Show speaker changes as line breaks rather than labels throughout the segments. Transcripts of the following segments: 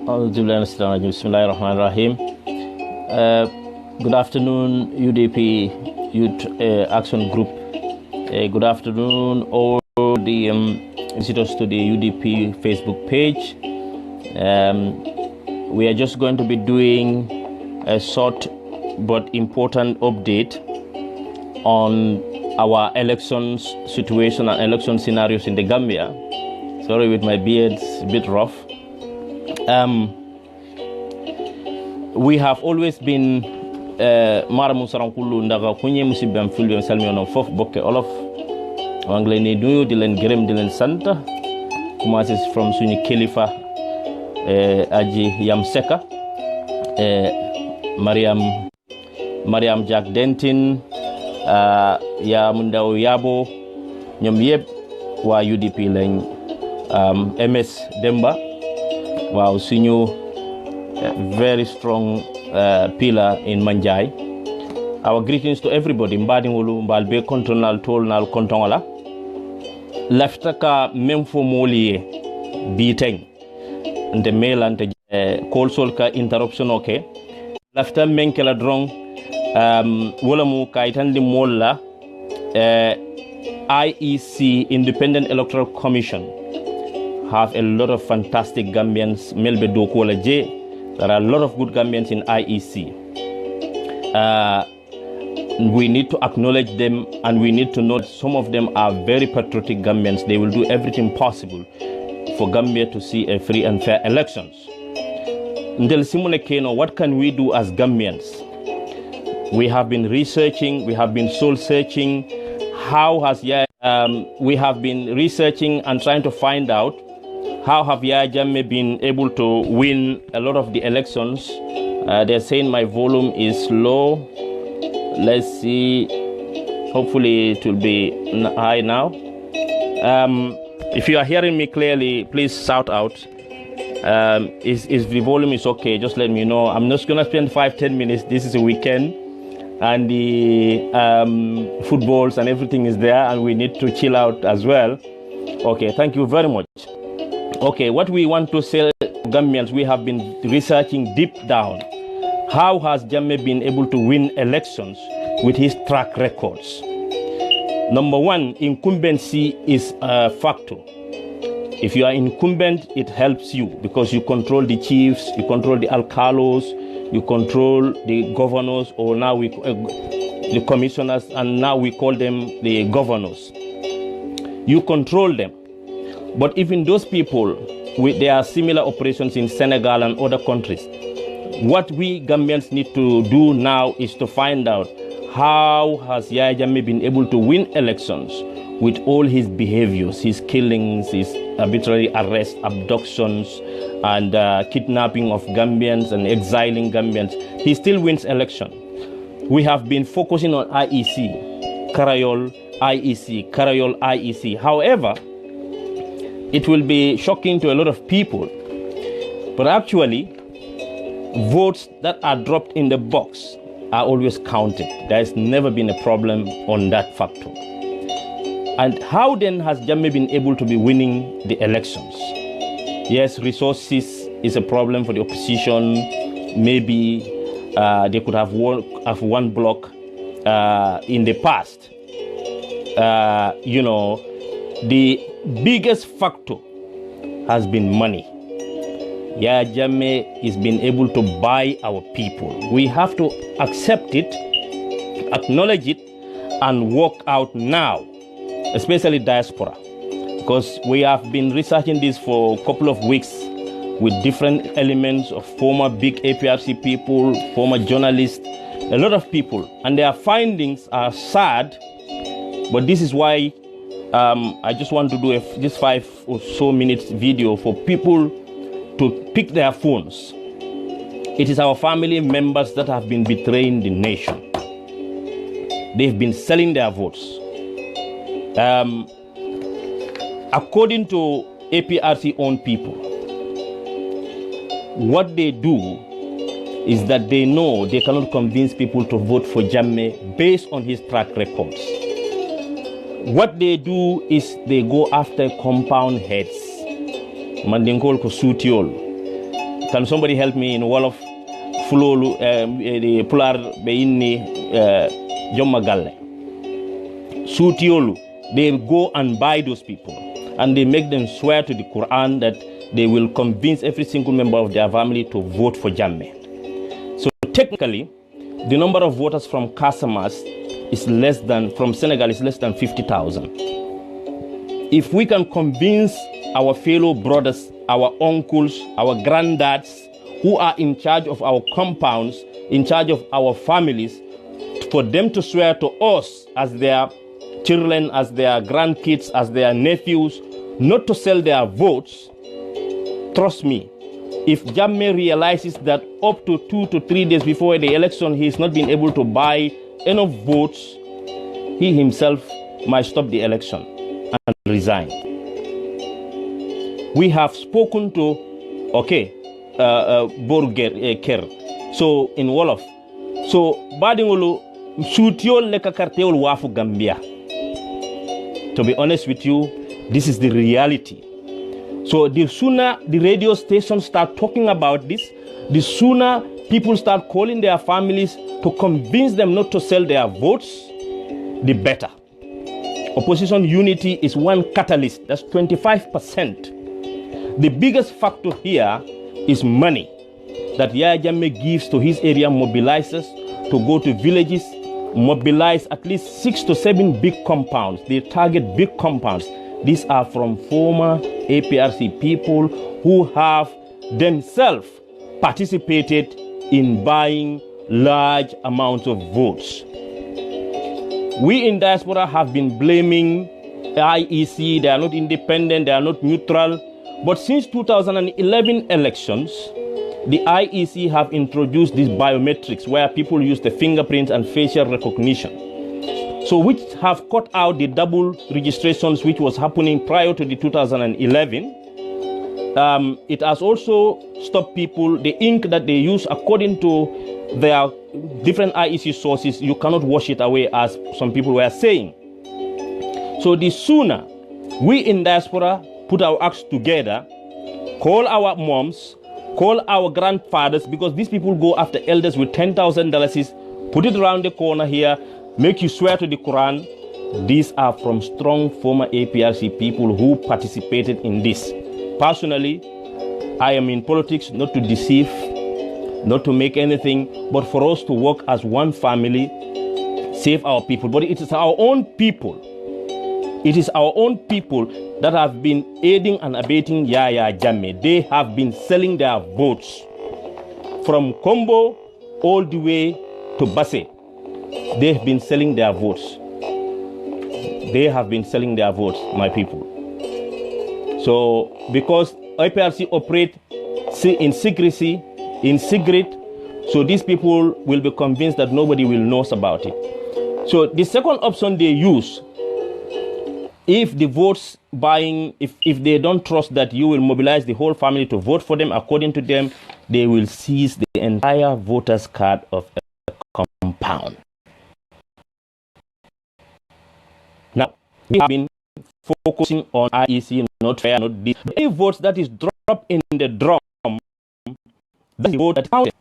Bismillahirrahmanirrahim. Good afternoon, UDP Youth Action Group. Good afternoon, all the visitors to the UDP Facebook page. We are just going to be doing a short but important update on our elections situation and election scenarios in the Gambia. Sorry, with my beard, it's a bit rough. We have always been maramu sarankulu ndaga kunye musibam fulbem salmiono fof bokke olof wangle ni nuyu di len gërem di len santa commencé from suñu kilifa aji yam seka Mariam Jack Dentin ya mundaw yabo ñom yeb wa UDP lañ MS Demba wow suñu very strong pillar in Manjai. Our greetings to everybody. Mbadi ngulu mbalbe kontronal tolnal kontongola. Laftaka memfo moliye biteng. Nte mailante call solka interruption okay. Lafta menkela drong wala mu kaitandi molla IEC Independent Electoral Commission have a lot of fantastic Gambians. Melbe Dokola J. There are a lot of good Gambians in IEC. We need to acknowledge them, and we need to know that some of them are very patriotic Gambians. They will do everything possible for Gambia to see a free and fair elections. Ndel Simone Keno, what can we do as Gambians? We have been researching, we have been soul searching. We have been researching and trying to find out how have Yahya Jammeh been able to win a lot of the elections. They're saying my volume is low. Let's see. Hopefully it will be high now. If you are hearing me clearly, please shout out. If the volume is okay, just let me know. I'm not going to spend 5-10 minutes. This is a weekend. And the footballs and everything is there. And we need to chill out as well. Okay, thank you very much. Okay, what we want to say, Gambians, we have been researching deep down. How has Jammeh been able to win elections with his track records? Number one, incumbency is a factor. If you are incumbent, it helps you because you control the chiefs, you control the alcalos, you control the governors, or now the commissioners, and now we call them the governors. You control them. But even those people, there are similar operations in Senegal and other countries. What we Gambians need to do now is to find out how has Yahya Jammeh been able to win elections with all his behaviors, his killings, his arbitrary arrests, abductions, and kidnapping of Gambians and exiling Gambians. He still wins election. We have been focusing on IEC, Karayol, IEC, Karayol, IEC. However, it will be shocking to a lot of people, but actually, votes that are dropped in the box are always counted. There has never been a problem on that factor. And how then has Jammeh been able to be winning the elections? Yes, resources is a problem for the opposition. Maybe they could have one block in the past. The biggest factor has been money. Yahya Jammeh is being able to buy our people. We have to accept it, acknowledge it, and work out now, especially diaspora. Because we have been researching this for a couple of weeks with different elements of former big APRC people, former journalists, a lot of people. And their findings are sad, but this is why I just want to do this 5 or so minutes video for people to pick their phones. It is our family members that have been betraying the nation. They've been selling their votes. According to APRC owned people, what they do is that they know they cannot convince people to vote for Jammeh based on his track records. What they do is they go after compound heads. Mandinkol ko sutiol. Can somebody help me in Wolof? Fulolu, the Pular Beini Jomagalle. Sutiolu. They go and buy those people. And they make them swear to the Quran that they will convince every single member of their family to vote for Jammeh. So technically, the number of voters from Casamas is less than, from Senegal is less than 50,000. If we can convince our fellow brothers, our uncles, our granddads, who are in charge of our compounds, in charge of our families, for them to swear to us as their children, as their grandkids, as their nephews, not to sell their votes, trust me, if Jammeh realizes that up to 2 to 3 days before the election, he is not being able to buy enough votes, he himself might stop the election and resign. We have spoken to, Borger so in Wolof. So, Badingolo, Sutiol Lekakarteol Wafu Gambia. To be honest with you, this is the reality. So the sooner the radio stations start talking about this, the sooner people start calling their families to convince them not to sell their votes, the better. Opposition unity is one catalyst. That's 25%. The biggest factor here is money that Yaya Jammeh gives to his area mobilizers to go to villages, mobilize at least 6 to 7 big compounds. They target big compounds. These are from former APRC people who have themselves participated in buying large amounts of votes. We in diaspora have been blaming IEC. They are not independent, they are not neutral. But since 2011 elections, the IEC have introduced these biometrics where people use the fingerprints and facial recognition. So which have cut out the double registrations which was happening prior to the 2011. It has also stopped people, the ink that they use according to their different IEC sources, you cannot wash it away as some people were saying. So the sooner we in diaspora put our acts together, call our moms, call our grandfathers, because these people go after elders with $10,000, put it around the corner here, make you swear to the Quran. These are from strong former APRC people who participated in this. Personally, I am in politics not to deceive, not to make anything, but for us to work as one family, save our people. But it is our own people. It is our own people that have been aiding and abetting Yaya Jammeh. They have been selling their votes from Kombo all the way to Basse. They have been selling their votes. They have been selling their votes, my people. So, because IPRC operate in secrecy, in secret, so these people will be convinced that nobody will know about it. So the second option they use, if the votes buying, if they don't trust that you will mobilize the whole family to vote for them according to them, they will seize the entire voters card of a compound. Now, we have been focusing on IEC, not fair, not this. Any votes that is dropped in the drum, that's the vote that counted.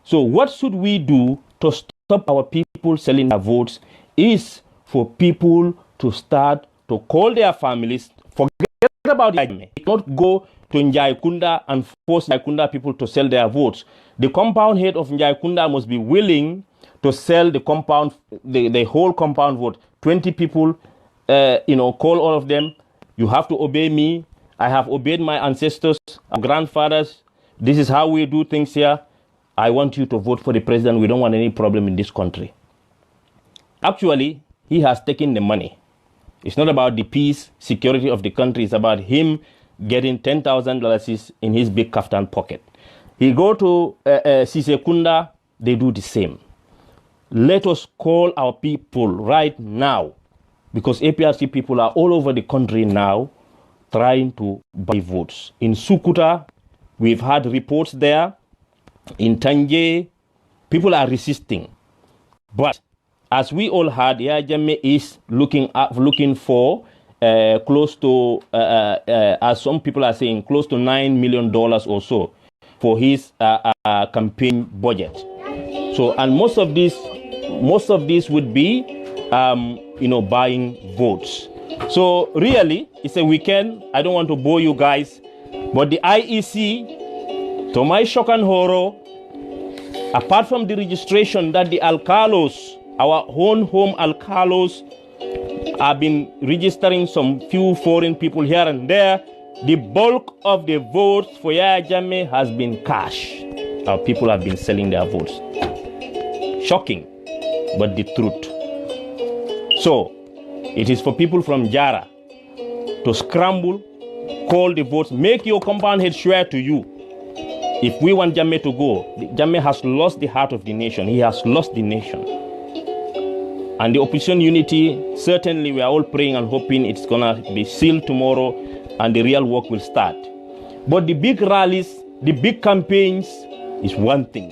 So what should we do to stop our people selling their votes is for people to start to call their families, forget about the not go to Njaikunda and force Njaikunda people to sell their votes. The compound head of Njaikunda must be willing to sell the compound, the whole compound vote. 20 people, call all of them. You have to obey me. I have obeyed my ancestors, our grandfathers. This is how we do things here. I want you to vote for the president. We don't want any problem in this country. Actually, he has taken the money. It's not about the peace, security of the country. It's about him getting $10,000 in his big kaftan pocket. He go to Sisekunda, they do the same. Let us call our people right now, because APRC people are all over the country now trying to buy votes. In Sukuta, we've had reports there. In Tanje, people are resisting. But as we all heard, Yaya Jammeh is looking for close to, as some people are saying, close to $9 million or so. for his campaign budget. So, and most of this would be, buying votes. So really, it's a weekend. I don't want to bore you guys, but the IEC, to my shock and horror, apart from the registration that the alcalos, our own home alcalos, have been registering some few foreign people here and there, the bulk of the votes for Yahya Jammeh has been cash. Our people have been selling their votes. Shocking, but the truth. So, it is for people from Jara to scramble, call the votes, make your compound head swear to you. If we want Jammeh to go, Jammeh has lost the heart of the nation. He has lost the nation. And the opposition unity, certainly we are all praying and hoping it's going to be sealed tomorrow and the real work will start. But the big rallies, the big campaigns is one thing.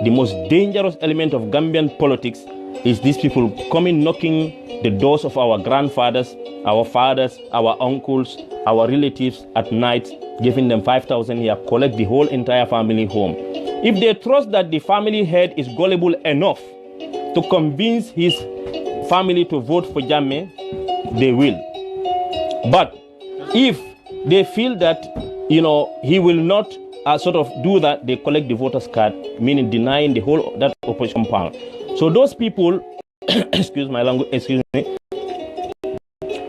The most dangerous element of Gambian politics is these people coming knocking the doors of our grandfathers, our fathers, our uncles, our relatives at night, giving them 5,000 here, collect the whole entire family home. If they trust that the family head is gullible enough to convince his family to vote for Jammeh, they will. But if they feel that, he will not do that, they collect the voters card, meaning denying the whole that opposition power. So those people, excuse me,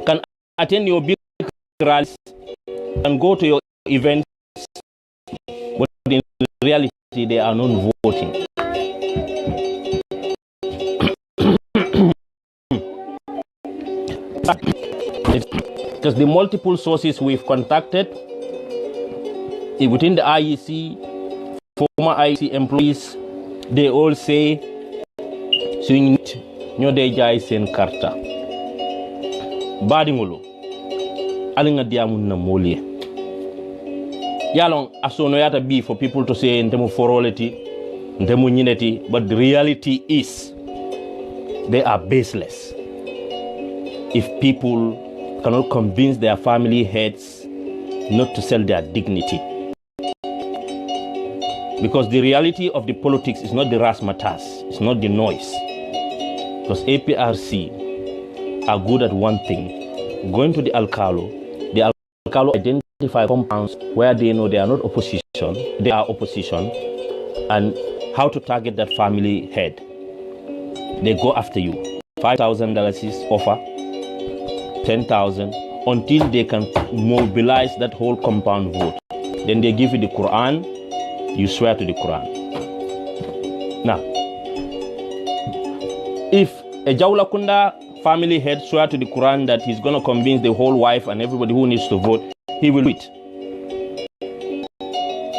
can attend your big rallies and go to your events, but in reality they are not voting. Because the multiple sources we've contacted within the IEC, former IEC employees, they all say suñ ñoo day jaay seen karta baadiŋolu ali nga diamun na molie yalon asono yata be for people to say ndemu foroleti ndemu ñineti, but the reality is they are baseless. If people cannot convince their family heads not to sell their dignity. Because the reality of the politics is not the razzmatazz, it's not the noise. Because APRC are good at one thing, going to the alcalo identify compounds where they know they are not opposition, they are opposition, and how to target that family head. They go after you. $5,000 is offer, 10,000, until they can mobilize that whole compound vote. Then they give you the Quran, you swear to the Quran. Now, if a Jaula Kunda family head swear to the Quran that he's going to convince the whole wife and everybody who needs to vote, he will do it.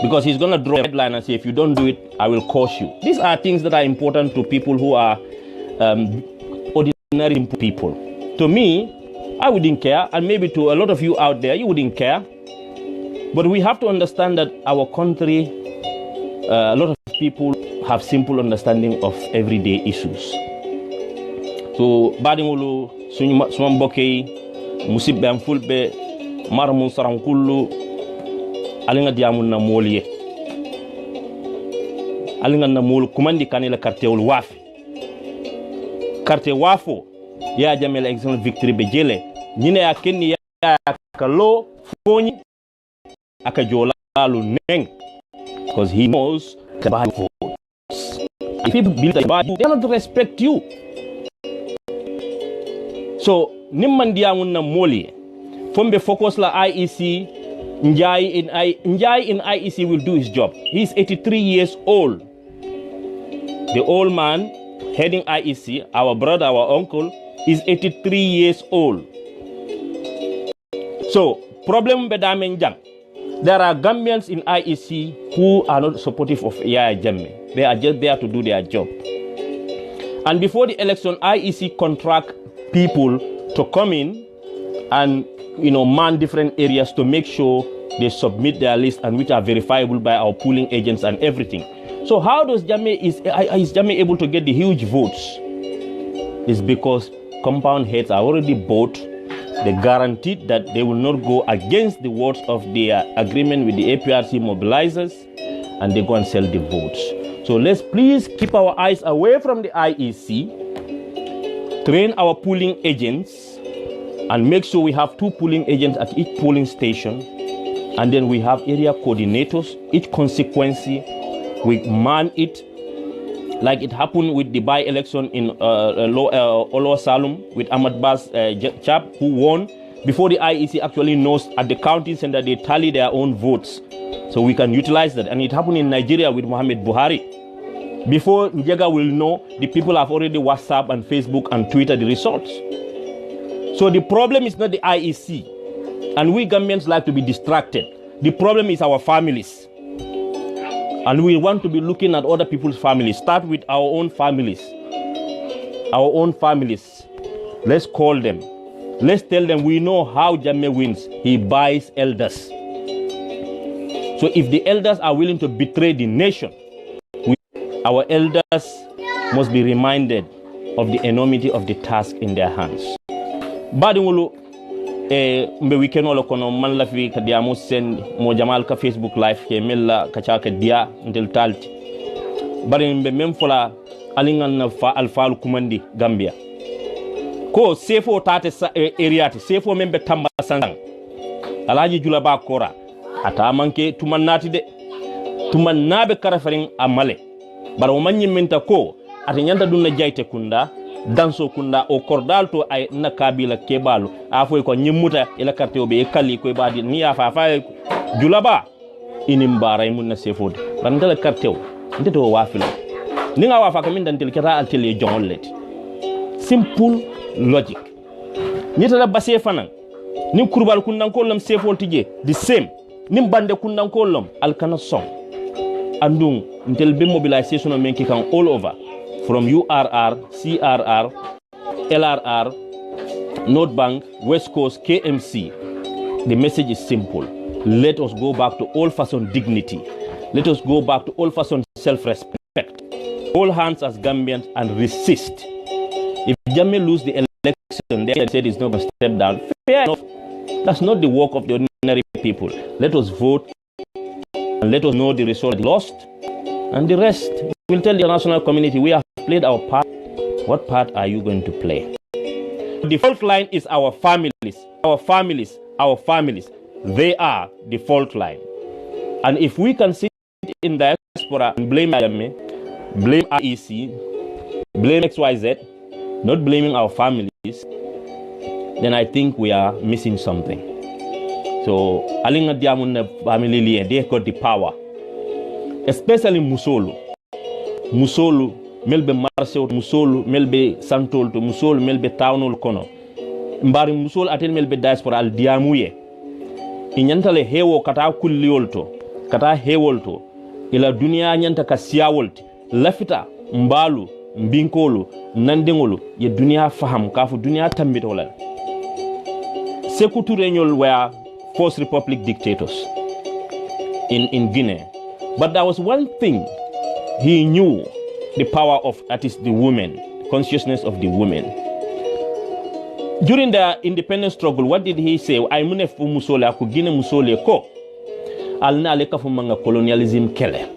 Because he's going to draw a headline and say, if you don't do it, I will curse you. These are things that are important to people who are ordinary people. To me, I wouldn't care, and maybe to a lot of you out there, you wouldn't care. But we have to understand that our country, a lot of people have simple understanding of everyday issues. So, badingulu, sumambokei, musibbe amfulbe, maramun sarankulu, alinga diamun na moliye. Alinga na mol kumandi kanila karte ul wafi. Karte wafo, ya jamela example victory bejele. Nyine ya keni ya kalo, fonyi, akajola neng. Because he knows the buy votes. If people believe that buy, they don't respect you. So, nimmandiamun na moli. Fombe focus la IEC, Njai in IEC will do his job. He's 83 years old. The old man heading IEC, our brother, our uncle, is 83 years old. So, problem bedamen jang. There are Gambians in IEC who are not supportive of Yahya Jammeh. They are just there to do their job. And before the election, IEC contract people to come in and man different areas to make sure they submit their list and which are verifiable by our polling agents and everything. So how does Jammeh is Jammeh able to get the huge votes? It's because compound heads are already bought. They guaranteed that they will not go against the words of their agreement with the APRC mobilizers, and they go and sell the votes. So let's please keep our eyes away from the IEC, train our polling agents, and make sure we have 2 polling agents at each polling station, and then we have area coordinators. Each constituency, we man it, like it happened with the by-election in Olo Salum with Ahmad Bas chap, who won before the IEC actually knows at the county center they tally their own votes. So we can utilize that. And it happened in Nigeria with Mohamed Buhari. Before Njega will know, the people have already WhatsApp and Facebook and Twitter the results. So the problem is not the IEC. And we Gambians like to be distracted. The problem is our families. And we want to be looking at other people's families. Start with our own families. Our own families. Let's call them. Let's tell them we know how Jammeh wins. He buys elders. So if the elders are willing to betray the nation, our elders must be reminded of the enormity of the task in their hands. Badingulu mbe weekend wala kono man la fi ka diamo sen mo jamal ka Facebook live ke mella ka chaka dia ndel talti bari mbe mem fola alingan na fa alfal kumandi Gambia ko sefo tate area te sefo membe tamba sang alaji jula ba kora ata manke tumannati de tumannabe karafarin amale bar o manyi menta ko ata nyanda dunna jayte kunda danso kunda o kordal to ay na kabila kebalu afoy ko nyimuta ila carte obe e kali ko badi ni afa fa julaba inim baray mun na sefode ban dala carte o ndeto wafila ni nga wafa kamin dan tel kata altel jongolet simple logic nyita la basse fanan ni kurbal kundan ko lam sefol tije the same ni bande kundan ko lam alkana song andung ntel be mobilisation o menki kan all over from URR, CRR, LRR, North Bank, West Coast, KMC. The message is simple. Let us go back to old-fashioned dignity. Let us go back to old-fashioned self-respect. All hands as Gambians and resist. If Jammeh lose the election, they said he's not going to step down. Fair enough. That's not the work of the ordinary people. Let us vote and let us know the result lost. And the rest, we'll tell the international community we have played our part. What part are you going to play? The fault line is our families. Our families. Our families. They are the fault line. And if we can sit in diaspora and blame Jammeh, blame IEC, blame XYZ, not blaming our families, then I think we are missing something. So, Alinga Diamun family, they got the power. Especially Musolu. Musolu, melbe Marseille, Musolu, melbe Santol, to Musolu, melbe Townol Kono. Mbari Musolu atel melbe diaspora al diamuye. Inyantale hewo kata kulliolto, kata hewolto. Ila dunia nyanta kasiyawolti. Lafita, mbalu, mbinkolu, nandengolu, ye dunia faham, kafu dunia tambitola. Sekutu Renyol were First Republic dictators in Guinea. But there was one thing he knew, the power of, that is the women, consciousness of the women. During the independence struggle, what did he say? I mune fu musole aku Guinea musole ko. Alna aleka fu manga colonialism kele.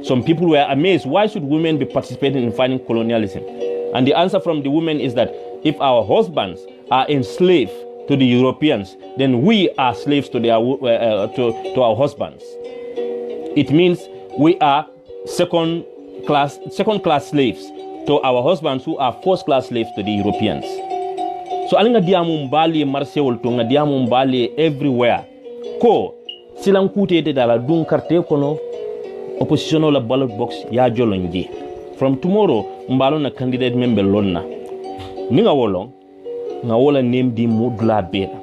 Some people were amazed. Why should women be participating in fighting colonialism? And the answer from the women is that if our husbands are enslaved to the Europeans, then we are slaves to to our husbands. It means we are second class slaves to our husbands who are first class slaves to the Europeans. So alinga diamu mbali Marseille to nga diamu mbali everywhere. Ko silang kute de dala dun karte kono opposition la ballot box ya jolonji. From tomorrow mbalo na candidate member lonna. Ninga wolong nga wola name di modula bela.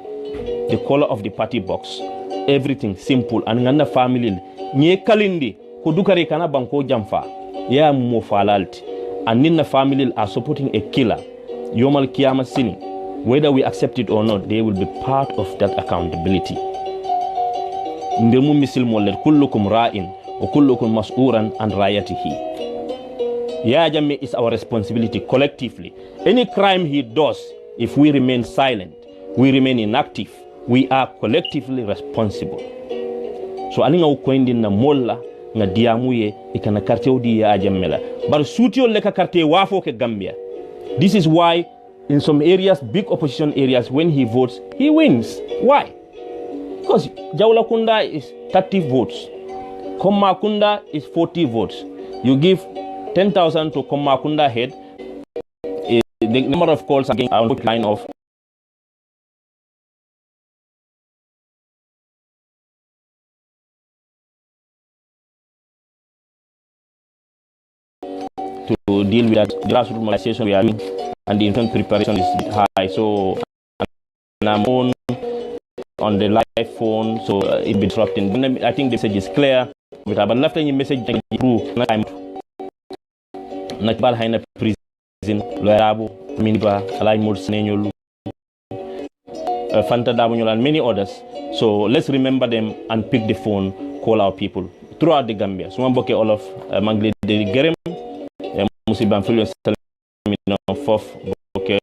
The color of the party box. Everything simple and nganda family nye kalindi ko dukare kana banko jamfa ya mo falalti and ninna family are supporting a killer yomal kiyama sini whether we accept it or not they will be part of that accountability ndemu misil moller kullukum ra'in wa kullukum mas'uran an rayatihi. Ya Jammeh is our responsibility collectively. Any crime he does, if we remain silent, we remain inactive, we are collectively responsible. So alinga ukoindi na molla nga diamuye ikana quartier di ya jammela bar suutiol le ka quartier wafo ke Gambia. This is why in some areas, big opposition areas, when he votes, he wins. Why? Because Jaulakunda is 30 votes. Komakunda is 40 votes. You give 10,000 to Komakunda head, the number of calls again on the line of to deal with that grassroots mobilization we are doing, and the infant preparation is high. So I'm on the live phone, so it be disrupting. I think the message is clear. But after your message through, not bad high prison, Loyabo, Miniba, Alai Mursinenyolu, Fanta Dabunyol, and many others. So let's remember them and pick the phone, call our people throughout the Gambia. So, one all of Mangle de Gerem, Musiban Filio Salamino, Fof, Boke,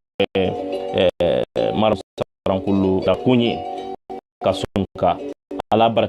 Maros Sarankulu, Takuni, Kasunka, Alabra.